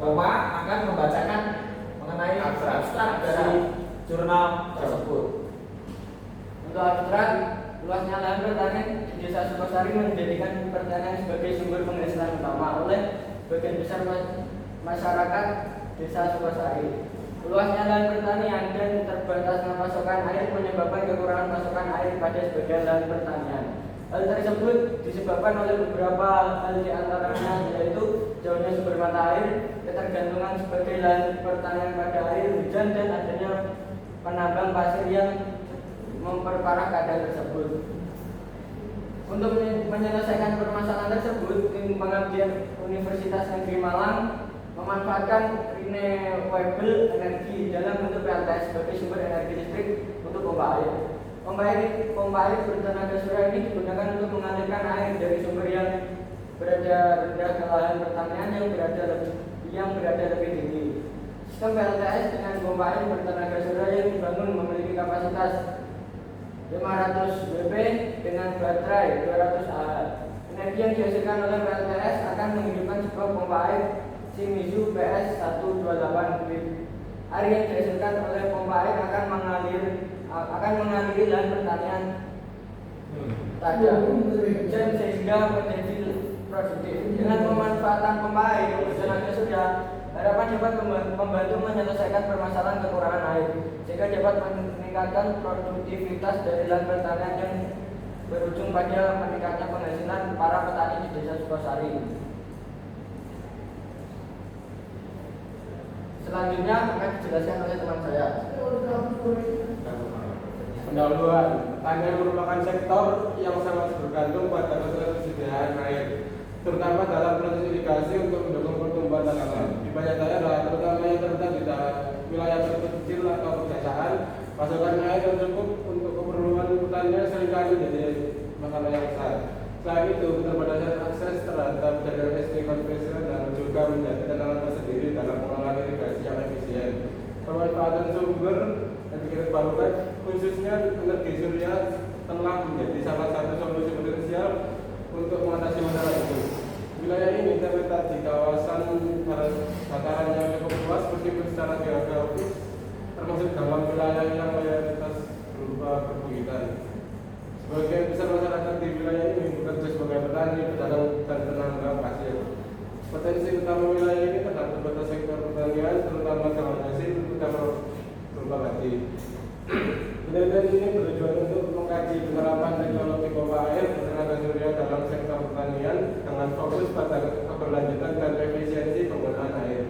koma akan membacakan mengenai abstrak dari jurnal tersebut. Untuk abstrak, luasnya lahan pertanian di Desa Sukosari menjadikan pertanian sebagai sumber penghasilan utama oleh sebagian besar masyarakat Desa Sukosari. Luasnya lahan pertanian dan terbatasnya pasokan air menyebabkan kekurangan pasokan air pada sebagian lahan pertanian. Hal tersebut disebabkan oleh beberapa hal di antaranya, yaitu jauhnya sumber mata air, ketergantungan sebagai lahan pertanian pada air hujan, dan adanya penambang pasir yang memperparah keadaan tersebut. Untuk menyelesaikan permasalahan tersebut, tim pengabdian Universitas Negeri Malang memanfaatkan renewable energi dalam bentuk PLTS sebagai sumber energi listrik untuk pompa air. Pompa air bertenaga surya ini digunakan untuk mengalirkan air dari sumber yang berada rendah ke lahan pertanian yang berada lebih tinggi. Sistem PLTS dengan pompa air bertenaga surya yang dibangun memiliki kapasitas 500 BP dengan baterai 200 Ah. Energi yang dihasilkan oleh PLTS akan menghidupkan sebuah pompa air Shimizu PS128 Grip. Air yang dihasilkan oleh pompa air akan mengaliri lahan pertanian tajam dan sehingga menjadi produktif. Dengan pemanfaatan pompa air yang bertenaga surya, harapan dapat membantu menyelesaikan permasalahan kekurangan air, sehingga dapat meningkatkan produktivitas dari lahan pertanian yang berujung pada meningkatnya penghasilan para petani di Desa Sukosari. Selanjutnya akan dijelaskan oleh teman saya. Pendahuluan, pertanian merupakan sektor yang sangat bergantung pada ketersediaan air, terutama dalam proses irigasi untuk mendukung pertumbuhan tanaman. Di banyak daerah, terutama yang terletak di wilayah terkecil atau pedesaan, pasokan air yang cukup untuk keperluan pertanian seringkali menjadi masalah yang besar. Selain itu, keterbatasan akses terhadap jaringan listrik konvensional juga menjadi tantangan tersendiri dalam pengelolaan irigasi yang efisien. Pemanfaatan sumber energi terbarukan, khususnya energi surya, telah menjadi salah satu solusi potensial untuk mengatasi masalah itu. Wilayah ini terletak di kawasan dataran yang cukup luas meskipun secara geografis termasuk dalam wilayah yang mayoritas berupa perbukitan. Sebagian besar masyarakat di wilayah ini bekerja sebagai petani, pedagang, dan penambang pasir. Potensi utama wilayah ini terdapat pada sektor pertanian, terutama dalam hasil utama berupa padi. Penelitian ini bertujuan untuk mengkaji penerapan teknologi pompa air bertenaga surya dalam sektor pertanian dengan fokus pada keberlanjutan dan efisiensi penggunaan air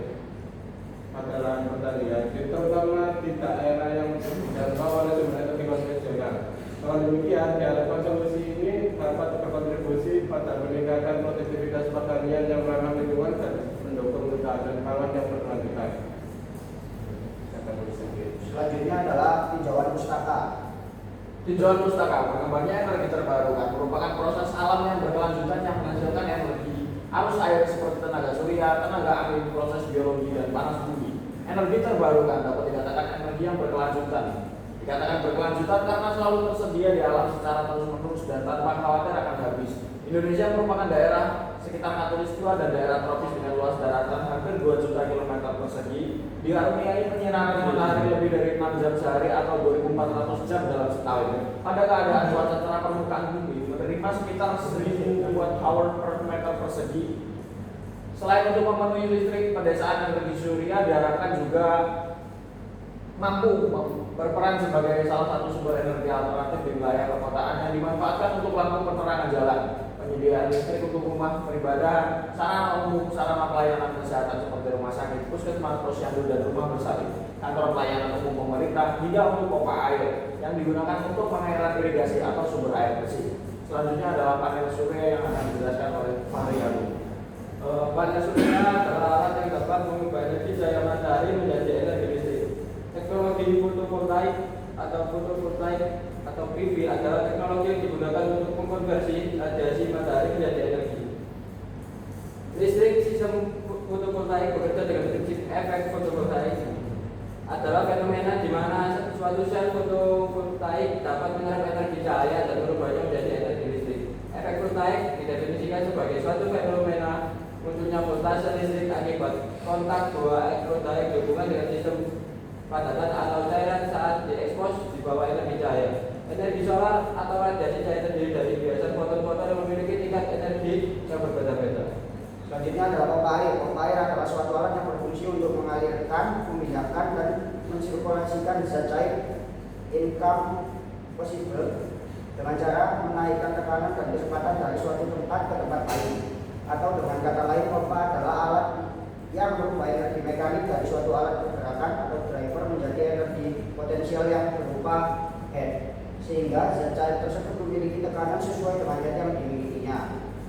pada lahan pertanian, terutama di daerah yang dijangkau oleh sumber energi konvensional. Dengan demikian, diharapkan solusi ini dapat berkontribusi pada meningkatkan produktivitas pertanian yang ramah lingkungan dan mendukung ketahanan pangan yang berkelanjutan. Selanjutnya adalah tinjauan pustaka. Tinjauan pustaka, berkembangnya energi terbarukan merupakan proses alam yang berkelanjutan yang menghasilkan energi arus air seperti tenaga surya, tenaga angin, proses biologi, dan panas bumi. Energi terbarukan dapat dikatakan energi yang berkelanjutan. Dikatakan berkelanjutan karena selalu tersedia di alam secara terus-menerus dan tanpa khawatir akan habis. Indonesia merupakan daerah sekitar Khatulistiwa dan daerah tropis dengan luas daratan hampir 2 juta kilometer persegi, dikaruniai penyinaran matahari lebih dari 6 jam sehari atau 2.400 jam dalam setahun. Pada keadaan cuaca cerah permukaan bumi menerima sekitar 1.000 watt-hour per meter persegi. Selain untuk memenuhi listrik, pedesaan energi surya diharapkan juga mampu berperan sebagai salah satu sumber energi alternatif di wilayah perkotaan yang dimanfaatkan untuk lampu penerangan jalan, penyediaan listrik untuk rumah peribadahan, sarana umum, sarana pelayanan kesehatan seperti rumah sakit, puskesmas, posyandu, dan rumah bersalin, kantor pelayanan umum pemerintah, hingga untuk pompa air yang digunakan untuk pengairan irigasi atau sumber air bersih. Selanjutnya adalah panel surya yang akan dijelaskan oleh Fahri Alu. Panel surya adalah alat yang dapat mengubah energi cahaya matahari menjadi energi listrik. Teknologi fotovoltaik atau PV adalah teknologi yang digunakan untuk mengkonversi radiasi matahari menjadi energi listrik. Sistem fotovoltaik bekerja dengan prinsip efek fotovoltaik. Adalah fenomena di mana suatu sel fotovoltaik dapat menyerap energi cahaya dan merubahnya menjadi energi listrik. Efek fotovoltaik didefinisikan sebagai suatu fenomena munculnya voltase proses listrik akibat kontak dua elektroda dihubungkan dengan sistem padatan atau cairan saat diekspos di bawah energi cahaya. Energi solar atau radiasi cahaya terdiri dari biasan foton-foton yang memiliki tingkat energi yang berbeda-beda. Selanjutnya adalah pompa air. Pompa air adalah suatu alat yang berfungsi untuk mengalirkan, memindahkan, dan mensirkulasikan zat cair incompressible dengan cara menaikkan tekanan dan kecepatan dari suatu tempat ke tempat lain. Atau dengan kata lain, pompa adalah alat yang berubah energi mekanik dari suatu alat pergerakan atau driver menjadi energi potensial yang berupa head, sehingga zat cair tersebut memiliki tekanan sesuai dengan zat yang dimilikinya.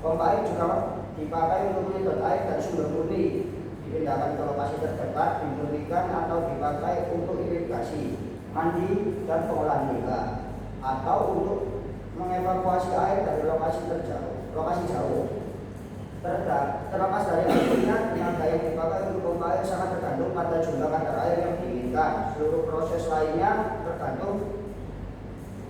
Pompa air juga dipakai untuk menyedot air dan sumber murni, dipindahkan ke lokasi terdekat, dimurnikan atau dipakai untuk irigasi, mandi, dan pengolahan limbah, atau untuk mengevakuasi air dari lokasi jauh. Terlepas dari hasilnya, tenaga yang dipakai untuk pompa air sangat tergantung pada jumlah kadar air yang diinginkan. Seluruh proses lainnya tergantung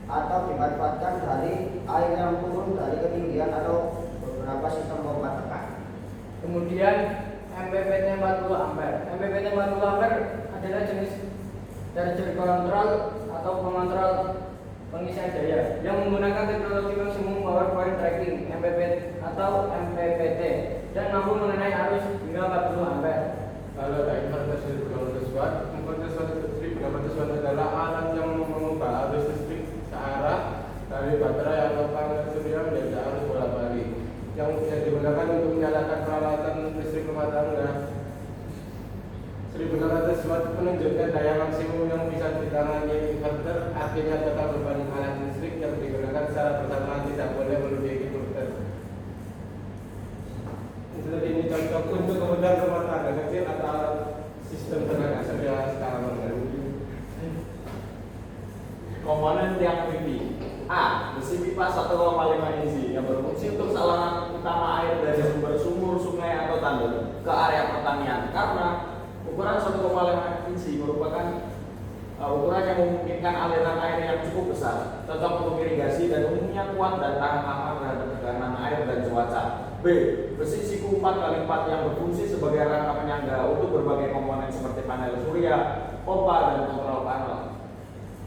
atau dimanfaatkan dari air yang turun dari ketinggian atau beberapa sistem pompa tekan. Kemudian MPPT 40 ampere. MPPT 40 ampere adalah jenis charger control atau pengontrol pengisian daya yang menggunakan teknologi maksimum power point tracking MPPT atau MPPT dan mampu mengenai arus hingga 40 ampere. Kalau ada inverter 1200 watt, inverter 1200 watt adalah alat yang mengubah arus listrik searah dari baterai atau panel surya menjadi arus bola balik yang bisa digunakan untuk menyalakan peralatan listrik rumah tangga. 1600 watt menunjukkan daya maksimum yang bisa ditangani inverter, artinya total beban alat listrik yang digunakan secara bersamaan tidak boleh melebihi inverter. Ini contoh untuk kemudahan rumah tangga kecil atau sistem tenaga surya skala mandiri. Komponen tiang pipi. A. Besi pipa 1,5 inci yang berfungsi untuk saluran utama air dari sumur, sungai atau tandon ke area pertanian. Karena ukuran 1,5 inci merupakan ukuran yang memungkinkan aliran air yang cukup besar, cocok untuk irigasi dan umumnya kuat dan tahan lama terhadap tekanan air dan cuaca. B. Besi siku 4x4 yang berfungsi sebagai rangka penyangga untuk berbagai komponen seperti panel surya, pompa, dan kontrol panel.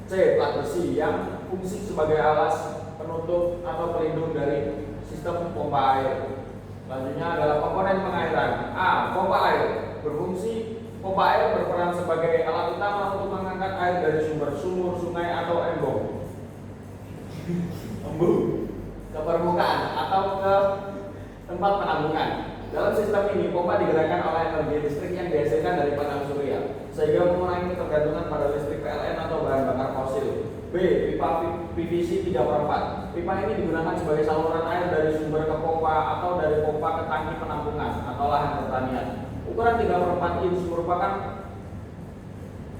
C. Plat besi yang fungsi sebagai alas penutup atau pelindung dari sistem pompa air. Selanjutnya adalah komponen pengairan. A. Pompa air berfungsi. Pompa air berperan sebagai alat utama untuk mengangkat air dari sumber sumur, sungai, atau embung ke permukaan atau ke tempat penampungan. Dalam sistem ini, pompa digerakkan oleh energi listrik yang dihasilkan dari panel surya, sehingga mengurangi ketergantungan pada listrik PLN atau bahan bakar fosil. B. Pipa PVC 3/4. Pipa ini digunakan sebagai saluran air dari sumber ke pompa atau dari pompa ke tangki penampungan atau lahan pertanian. Ukuran 3/4 inch merupakan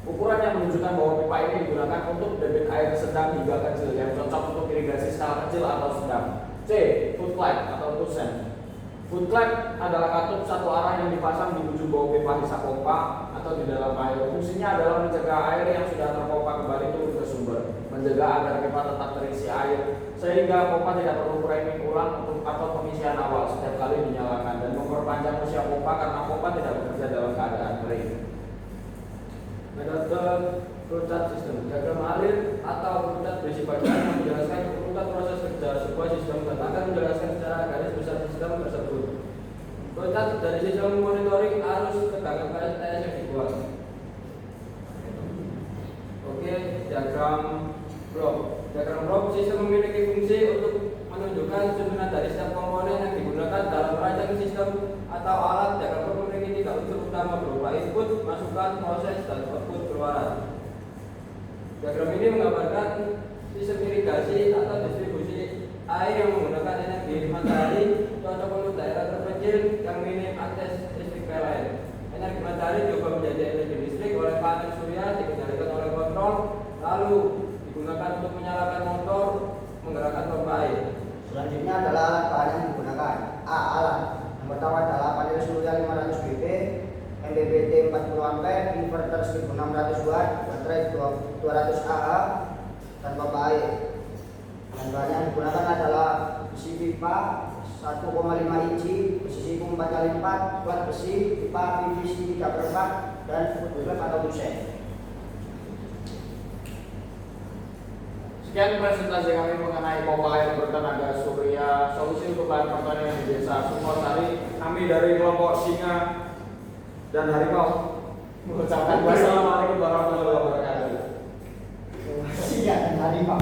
ukuran yang menunjukkan bahwa pipa ini digunakan untuk debit air sedang hingga kecil yang cocok untuk irigasi skala kecil atau sedang. C. Foot clamp atau tusen. Foot clamp adalah katup satu arah yang dipasang di ujung bawah pipa hisap pompa atau di dalam air. Fungsinya adalah mencegah air yang sudah terpompa kembali turun ke sumber, mencegah agar pipa tetap terisi air, sehingga pompa tidak perlu framing ulang untuk atau pengisian awal setiap kali dinyalakan, dan memperpanjang usia pompa karena pompa tidak bekerja dalam keadaan kering. Metode Flutat System. Diagram alir atau Flutat berisi bagian menjelaskan urutan proses kerja sebuah sistem dan akan menjelaskan secara garis besar sistem tersebut. Flutat dari sistem monitoring arus tegangan PLTS yang dibuat. Oke, diagram blok. Diagram blok sistem memiliki fungsi untuk menunjukkan susunan dari setiap komponen yang digunakan dalam merancang sistem atau alat. Diagram blok memiliki 3 unsur utama berupa input, masukan, proses, dan output keluaran. Diagram ini menggambarkan sistem irigasi atau distribusi air yang menggunakan energi matahari cocok untuk daerah terpencil yang minim akses listrik PLN. Energi matahari juga menjadi energi listrik oleh panel surya dikendalikan oleh kontrol, lalu digunakan untuk menyalakan motor menggerakkan pompa air. Selanjutnya adalah alat bahan yang digunakan. A. Alat. Yang pertama adalah panel surya 500 BP, MPPT 40 ampere, inverter 1600 watt, baterai 200 Ah, dan pompa air. Dan bahan yang digunakan adalah besi pipa 1,5 inci, besi siku aluminium 4x4, plat besi, pipa PVC 3/4, dan klep atau buset. Sekian presentasi kami mengenai pompa air bertenaga surya, solusi untuk lahan pertanian di Desa Sukosari. Kami dari kelompok Singa dan Harimau mengucapkan wassalamualaikum warahmatullahi wabarakatuh. Singa dan harimau.